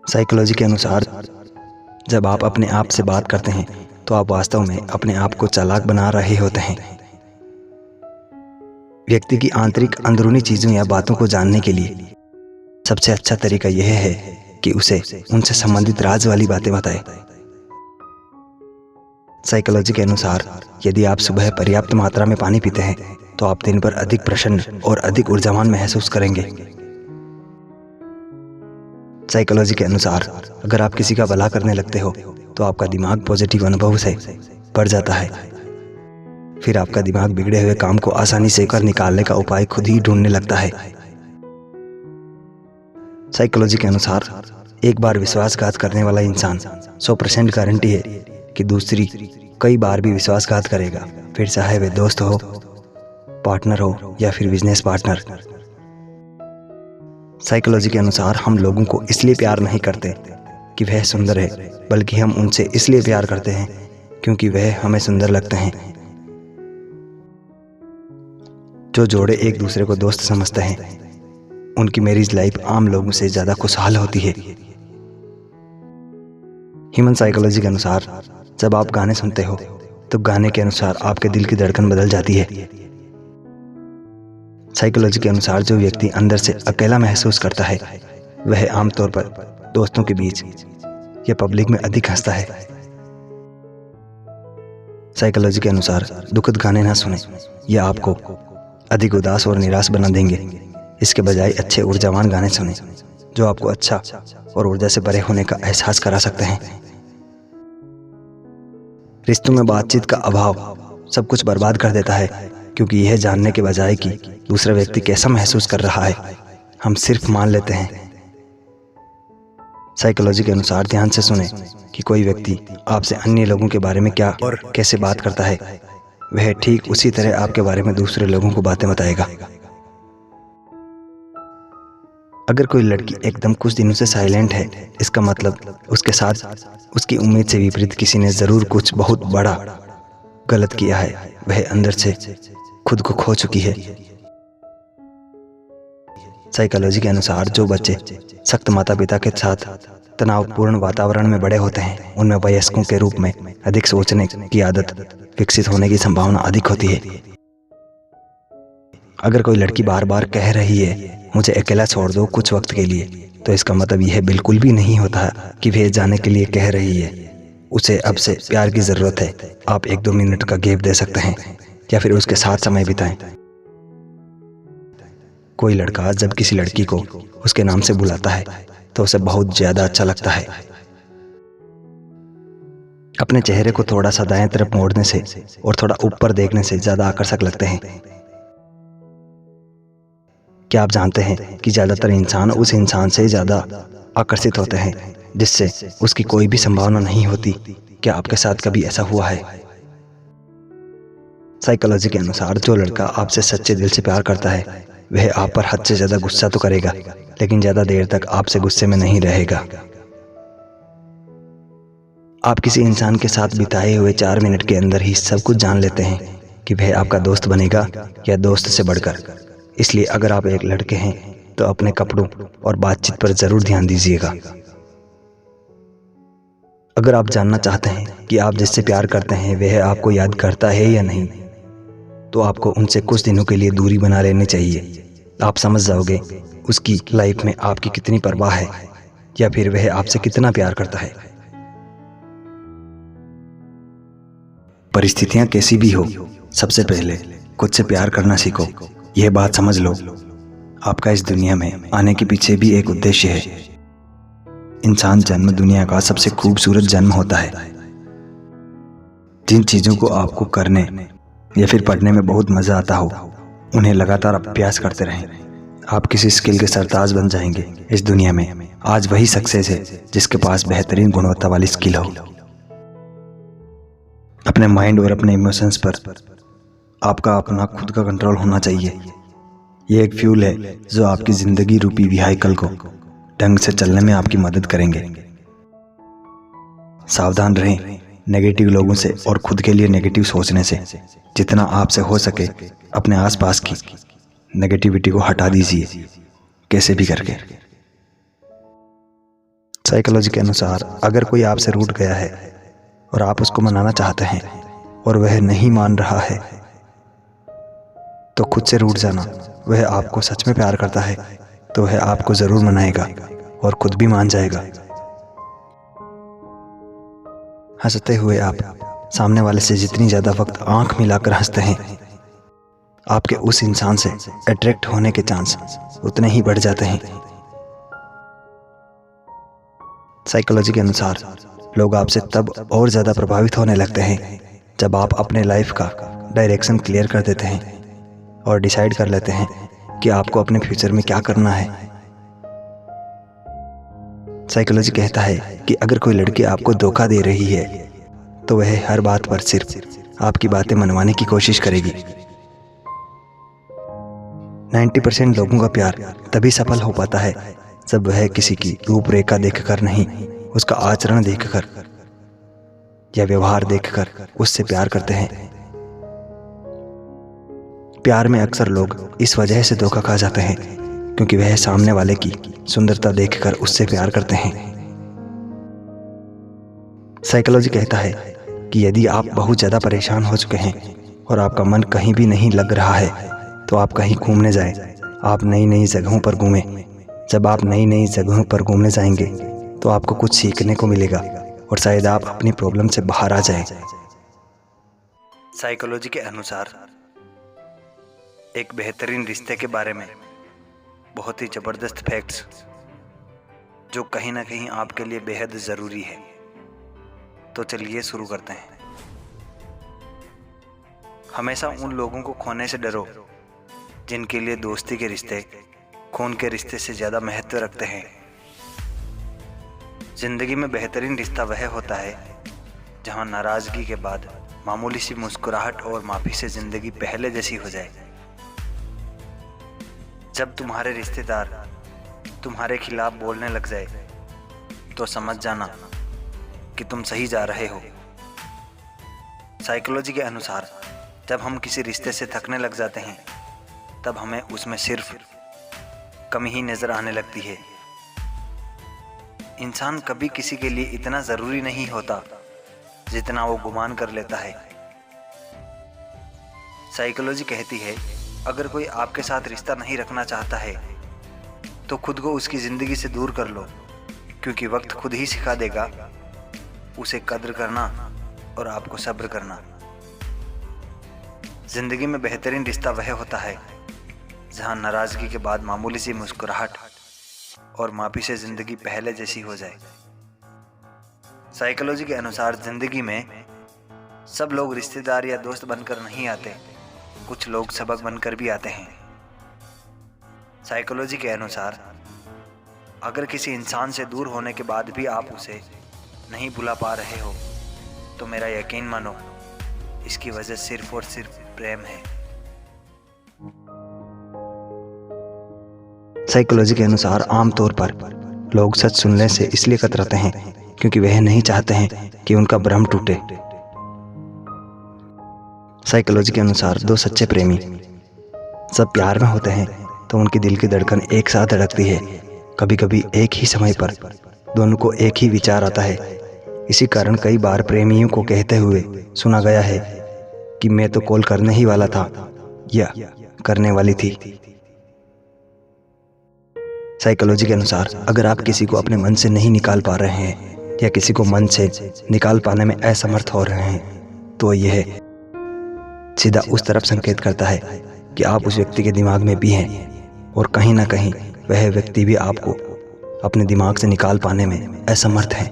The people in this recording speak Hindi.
साइकोलॉजी के अनुसार जब आप अपने आप से बात करते हैं तो आप वास्तव में अपने आप को चालाक बना रहे होते हैं। व्यक्ति की आंतरिक अंदरूनी चीज़ों या बातों को जानने के लिए सबसे अच्छा तरीका यह है कि उसे उनसे संबंधित राज वाली बातें बताएं। साइकोलॉजी के अनुसार यदि आप सुबह पर्याप्त मात्रा में पानी पीते हैं तो आप दिन भर अधिक प्रसन्न और अधिक ऊर्जावान महसूस करेंगे। साइकोलॉजी के अनुसार अगर आप किसी का भला करने लगते हो तो आपका दिमाग पॉजिटिव अनुभव से भर जाता है। फिर आपका दिमाग बिगड़े हुए काम को आसानी से कर निकालने का उपाय खुद ही ढूंढने लगता है। साइकोलॉजी के अनुसार एक बार विश्वासघात करने वाला इंसान 100% गारंटी है कि दूसरी कई बार भी विश्वासघात करेगा, फिर चाहे वे दोस्त हो, पार्टनर हो या फिर बिजनेस पार्टनर। साइकोलॉजी के अनुसार हम लोगों को इसलिए प्यार नहीं करते कि वह सुंदर है, बल्कि हम उनसे इसलिए प्यार करते हैं क्योंकि वह हमें सुंदर लगते हैं। जो जोड़े एक दूसरे को दोस्त समझते हैं उनकी मैरिज लाइफ आम लोगों से ज़्यादा खुशहाल होती है। ह्यूमन साइकोलॉजी के अनुसार जब आप गाने सुनते हो तो गाने के अनुसार आपके दिल की धड़कन बदल जाती है। साइकोलॉजी के अनुसार जो व्यक्ति अंदर से अकेला महसूस करता है वह आमतौर पर दोस्तों के बीच या पब्लिक में अधिक हंसता है। साइकोलॉजी के अनुसार दुखद गाने ना सुने, यह आपको अधिक उदास और निराश बना देंगे। इसके बजाय अच्छे ऊर्जावान गाने सुने जो आपको अच्छा और ऊर्जा से भरे होने का एहसास करा सकते हैं। रिश्तों में बातचीत का अभाव सब कुछ बर्बाद कर देता है, क्योंकि यह जानने के बजाय कि दूसरा व्यक्ति कैसा महसूस कर रहा है हम सिर्फ मान लेते हैं। साइकोलॉजी के अनुसार ध्यान से सुने कि कोई व्यक्ति आपसे अन्य लोगों के बारे में क्या और कैसे बात करता है, वह ठीक उसी तरह आपके बारे में दूसरे लोगों को बातें बताएगा। अगर कोई लड़की एकदम कुछ दिनों से साइलेंट है, इसका मतलब उसके साथ उसकी उम्मीद से विपरीत किसी ने जरूर कुछ बहुत बड़ा गलत किया है। वह अंदर से खुद को खो चुकी है। साइकोलॉजी के अनुसार जो बच्चे सख्त माता पिता के साथ तनावपूर्ण वातावरण में बड़े होते हैं उनमें वयस्कों के रूप में अधिक सोचने की आदत विकसित होने की संभावना अधिक होती है। अगर कोई लड़की बार बार कह रही है मुझे अकेला छोड़ दो कुछ वक्त के लिए, तो इसका मतलब यह बिल्कुल भी नहीं होता कि वह जाने के लिए कह रही है। उसे अब से प्यार की ज़रूरत है। आप 1-2 मिनट का गैप दे सकते हैं या फिर उसके साथ समय बिताएं। कोई लड़का जब किसी लड़की को उसके नाम से बुलाता है तो उसे बहुत ज़्यादा अच्छा लगता है। अपने चेहरे को थोड़ा सा दाएं तरफ मोड़ने से और थोड़ा ऊपर देखने से ज़्यादा आकर्षक लगते हैं। क्या आप जानते हैं कि ज़्यादातर इंसान उस इंसान से ज़्यादा आकर्षित होते हैं जिससे उसकी कोई भी संभावना नहीं होती? क्या आपके साथ कभी ऐसा हुआ है? साइकोलॉजी के अनुसार जो लड़का आपसे सच्चे दिल से प्यार करता है वह आप पर हद से ज़्यादा गुस्सा तो करेगा, लेकिन ज़्यादा देर तक आपसे गुस्से में नहीं रहेगा। आप किसी इंसान के साथ बिताए हुए 4 मिनट के अंदर ही सब कुछ जान लेते हैं कि वह आपका दोस्त बनेगा या दोस्त से बढ़कर। इसलिए अगर आप एक लड़के हैं तो अपने कपड़ों और बातचीत पर जरूर ध्यान दीजिएगा। अगर आप जानना चाहते हैं कि आप जिससे प्यार करते हैं वह आपको याद करता है या नहीं, तो आपको उनसे कुछ दिनों के लिए दूरी बना लेनी चाहिए। आप समझ जाओगे उसकी लाइफ में आपकी कितनी परवाह है या फिर वह आपसे कितना प्यार करता है। परिस्थितियां कैसी भी हो, सबसे पहले खुद से प्यार करना सीखो। यह बात समझ लो, आपका इस दुनिया में आने के पीछे भी एक उद्देश्य है। इंसान जन्म दुनिया का सबसे खूबसूरत जन्म होता है। जिन चीज़ों को आपको करने या फिर पढ़ने में बहुत मज़ा आता हो उन्हें लगातार अभ्यास करते रहें। आप किसी स्किल के सरताज बन जाएंगे। इस दुनिया में आज वही सक्सेस है जिसके पास बेहतरीन गुणवत्ता वाली स्किल हो। अपने माइंड और अपने इमोशंस पर आपका अपना खुद का कंट्रोल होना चाहिए। ये एक फ्यूल है जो आपकी ज़िंदगी रूपी व्हीकल को ढंग से चलने में आपकी मदद करेंगे। सावधान रहें नेगेटिव लोगों से और खुद के लिए नेगेटिव सोचने से। जितना आपसे हो सके अपने आसपास की नेगेटिविटी को हटा दीजिए, कैसे भी करके। साइकोलॉजी के अनुसार अगर कोई आपसे रूठ गया है और आप उसको मनाना चाहते हैं और वह नहीं मान रहा है तो खुद से रूठ जाना। वह आपको सच में प्यार करता है तो वह आपको ज़रूर मनाएगा और खुद भी मान जाएगा। हंसते हुए आप सामने वाले से जितनी ज़्यादा वक्त आंख मिलाकर हंसते हैं, आपके उस इंसान से अट्रैक्ट होने के चांस उतने ही बढ़ जाते हैं। साइकोलॉजी के अनुसार लोग आपसे तब और ज़्यादा प्रभावित होने लगते हैं जब आप अपने लाइफ का डायरेक्शन क्लियर कर देते हैं और डिसाइड कर लेते हैं कि आपको अपने फ्यूचर में क्या करना है। साइकोलॉजी कहता है कि अगर कोई लड़की आपको धोखा दे रही है तो वह हर बात पर सिर्फ आपकी बातें मनवाने की कोशिश करेगी। 90% लोगों का प्यार तभी सफल हो पाता है जब वह किसी की रूपरेखा देखकर नहीं, उसका आचरण देखकर या व्यवहार देखकर उससे प्यार करते हैं। प्यार में अक्सर लोग इस वजह से धोखा खा जाते हैं क्योंकि वह सामने वाले की सुंदरता देखकर उससे प्यार करते हैं। साइकोलॉजी कहता है कि यदि आप बहुत ज़्यादा परेशान हो चुके हैं और आपका मन कहीं भी नहीं लग रहा है तो आप कहीं घूमने जाएं। आप नई नई जगहों पर घूमें। जब आप नई नई जगहों पर घूमने जाएंगे तो आपको कुछ सीखने को मिलेगा और शायद आप अपनी प्रॉब्लम से बाहर आ जाएं। साइकोलॉजी के अनुसार एक बेहतरीन रिश्ते के बारे में बहुत ही ज़बरदस्त फैक्ट्स जो कहीं ना कहीं आपके लिए बेहद ज़रूरी है। तो चलिए शुरू करते हैं। हमेशा उन लोगों को खोने से डरो जिनके लिए दोस्ती के रिश्ते खून के रिश्ते से ज़्यादा महत्व रखते हैं। जिंदगी में बेहतरीन रिश्ता वह होता है जहां नाराज़गी के बाद मामूली सी मुस्कुराहट और माफ़ी से ज़िंदगी पहले जैसी हो जाए। जब तुम्हारे रिश्तेदार तुम्हारे खिलाफ बोलने लग जाए तो समझ जाना कि तुम सही जा रहे हो। साइकोलॉजी के अनुसार जब हम किसी रिश्ते से थकने लग जाते हैं तब हमें उसमें सिर्फ कमी ही नज़र आने लगती है। इंसान कभी किसी के लिए इतना ज़रूरी नहीं होता जितना वो गुमान कर लेता है। साइकोलॉजी कहती है अगर कोई आपके साथ रिश्ता नहीं रखना चाहता है तो खुद को उसकी ज़िंदगी से दूर कर लो, क्योंकि वक्त खुद ही सिखा देगा उसे कद्र करना और आपको सब्र करना। ज़िंदगी में बेहतरीन रिश्ता वह होता है जहां नाराज़गी के बाद मामूली सी मुस्कुराहट और माफ़ी से ज़िंदगी पहले जैसी हो जाए। साइकोलॉजी के अनुसार ज़िंदगी में सब लोग रिश्तेदार या दोस्त बनकर नहीं आते, कुछ लोग सबक बनकर भी आते हैं। साइकोलॉजी के अनुसार अगर किसी इंसान से दूर होने के बाद भी आप उसे नहीं भुला पा रहे हो तो मेरा यकीन मानो इसकी वजह सिर्फ और सिर्फ प्रेम है। साइकोलॉजी के अनुसार आमतौर पर लोग सच सुनने से इसलिए कतराते हैं क्योंकि वह नहीं चाहते हैं कि उनका भ्रम टूटे। साइकोलॉजी के अनुसार दो सच्चे प्रेमी जब प्यार में होते हैं तो उनकी दिल की धड़कन एक साथ धड़कती है। कभी कभी एक ही समय पर दोनों को एक ही विचार आता है। इसी कारण कई बार प्रेमियों को कहते हुए सुना गया है कि मैं तो कॉल करने ही वाला था या करने वाली थी। साइकोलॉजी के अनुसार अगर आप किसी को अपने मन से नहीं निकाल पा रहे हैं या किसी को मन से निकाल पाने में असमर्थ हो रहे हैं तो यह सीधा उस तरफ संकेत करता है कि आप उस व्यक्ति के दिमाग में भी हैं और कहीं ना कहीं वह व्यक्ति भी आपको अपने दिमाग से निकाल पाने में असमर्थ है।